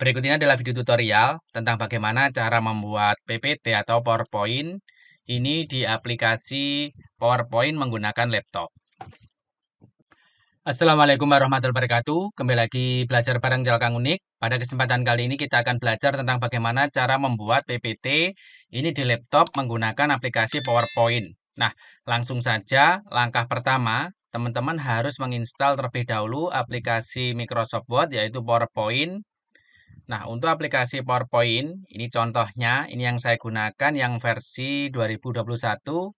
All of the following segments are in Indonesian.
Berikut ini adalah video tutorial tentang bagaimana cara membuat PPT atau PowerPoint ini di aplikasi PowerPoint menggunakan laptop. Assalamualaikum warahmatullahi wabarakatuh. Kembali lagi belajar bareng Jalkang Unik. Pada kesempatan kali ini kita akan belajar tentang bagaimana cara membuat PPT ini di laptop menggunakan aplikasi PowerPoint. Nah, langsung saja langkah pertama, teman-teman harus menginstal terlebih dahulu aplikasi Microsoft Word yaitu PowerPoint. Nah, untuk aplikasi PowerPoint, ini contohnya, ini yang saya gunakan yang versi 2021.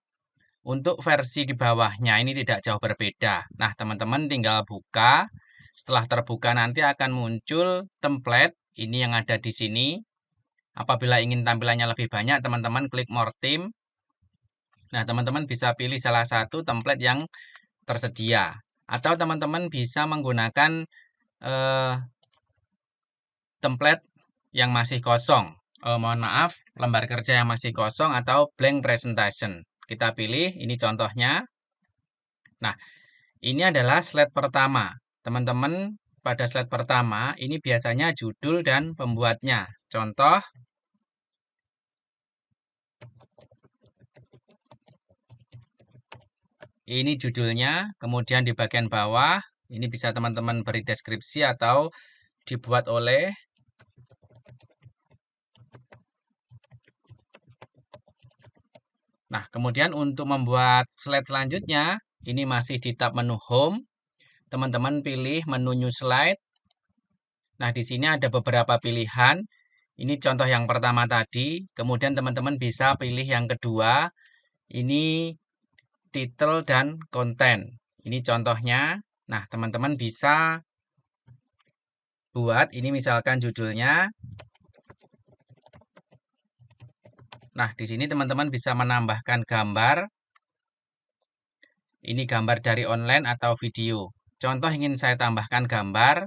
Untuk versi di bawahnya ini tidak jauh berbeda. Nah, teman-teman tinggal buka. Setelah terbuka nanti akan muncul template, ini yang ada di sini. Apabila ingin tampilannya lebih banyak, teman-teman klik More Theme. Nah, teman-teman bisa pilih salah satu template yang tersedia. Atau teman-teman bisa menggunakan eh, template yang masih kosong. Mohon maaf, lembar kerja yang masih kosong atau blank presentation. Kita pilih, ini contohnya. Nah, ini adalah slide pertama. Teman-teman, pada slide pertama, ini biasanya judul dan pembuatnya. Contoh, ini judulnya, kemudian di bagian bawah, ini bisa teman-teman beri deskripsi atau dibuat oleh. Nah, kemudian untuk membuat slide selanjutnya, ini masih di tab menu Home. Teman-teman pilih menu New Slide. Nah, di sini ada beberapa pilihan. Ini contoh yang pertama tadi. Kemudian teman-teman bisa pilih yang kedua. Ini title dan konten. Ini contohnya. Nah, teman-teman bisa buat. Ini misalkan judulnya. Nah, di sini teman-teman bisa menambahkan gambar. Ini gambar dari online atau video. Contoh ingin saya tambahkan gambar.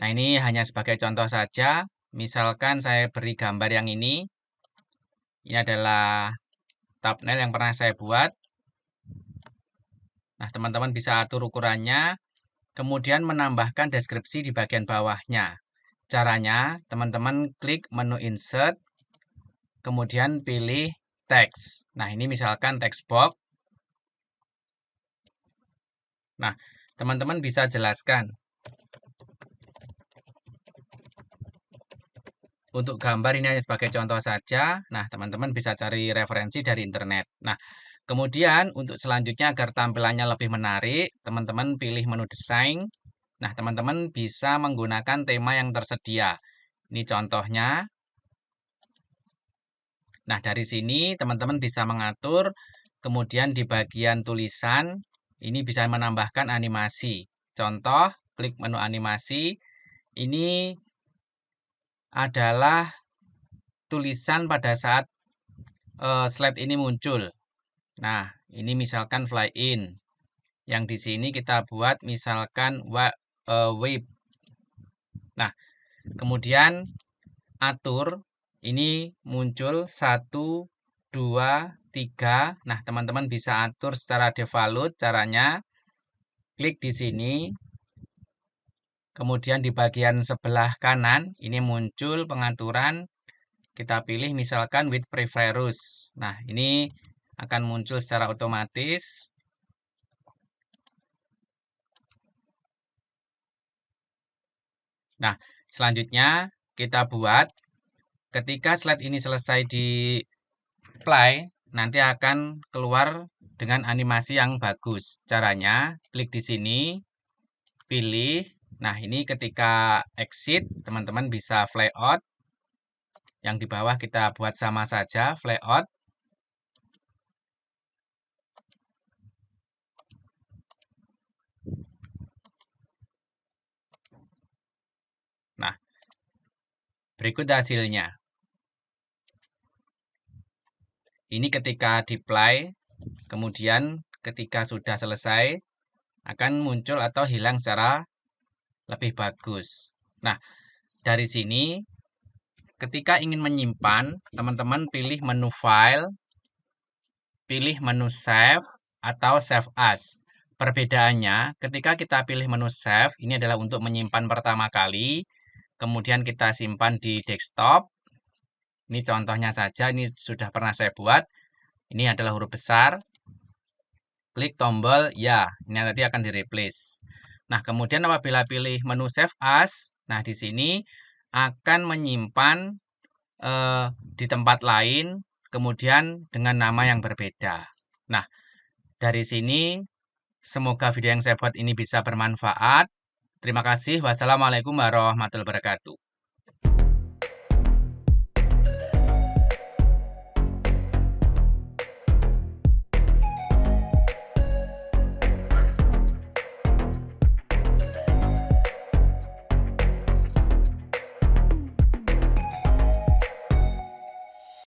Nah, ini hanya sebagai contoh saja. Misalkan saya beri gambar yang ini. Ini adalah thumbnail yang pernah saya buat. Nah, teman-teman bisa atur ukurannya. Kemudian menambahkan deskripsi di bagian bawahnya. Caranya, teman-teman klik menu Insert. Kemudian pilih Text. Nah, ini misalkan text box. Nah, teman-teman bisa jelaskan. Untuk gambar ini hanya sebagai contoh saja. Nah, teman-teman bisa cari referensi dari internet. Nah, kemudian untuk selanjutnya agar tampilannya lebih menarik, teman-teman pilih menu desain. Nah, teman-teman bisa menggunakan tema yang tersedia. Ini contohnya. Nah, dari sini teman-teman bisa mengatur. Kemudian di bagian tulisan, ini bisa menambahkan animasi. Contoh, klik menu animasi. Ini adalah tulisan pada saat slide ini muncul. Nah, ini misalkan fly in. Yang di sini kita buat misalkan wave. Nah, kemudian atur ini muncul 1, 2, 3. Nah, teman-teman bisa atur secara default caranya. Klik di sini. Kemudian di bagian sebelah kanan ini muncul pengaturan. Kita pilih misalkan with preferus. Nah, ini akan muncul secara otomatis. Nah, selanjutnya kita buat ketika slide ini selesai di play, nanti akan keluar dengan animasi yang bagus. Caranya, klik di sini, pilih. Nah, ini ketika exit, teman-teman bisa fly out. Yang di bawah kita buat sama saja, fly out. Nah, berikut hasilnya. Ini ketika di play, kemudian ketika sudah selesai, akan muncul atau hilang secara lebih bagus. Nah, dari sini, ketika ingin menyimpan, teman-teman pilih menu File, pilih menu Save, atau Save As. Perbedaannya, ketika kita pilih menu Save, ini adalah untuk menyimpan pertama kali. kemudian kita simpan di desktop. Ini contohnya saja, ini sudah pernah saya buat. Ini adalah huruf besar. Klik tombol ya, ini nanti akan di-replace. Nah, kemudian apabila pilih menu Save As, nah di sini akan menyimpan di tempat lain, kemudian dengan nama yang berbeda. Nah, dari sini semoga video yang saya buat ini bisa bermanfaat. Terima kasih. Wassalamualaikum warahmatullahi wabarakatuh.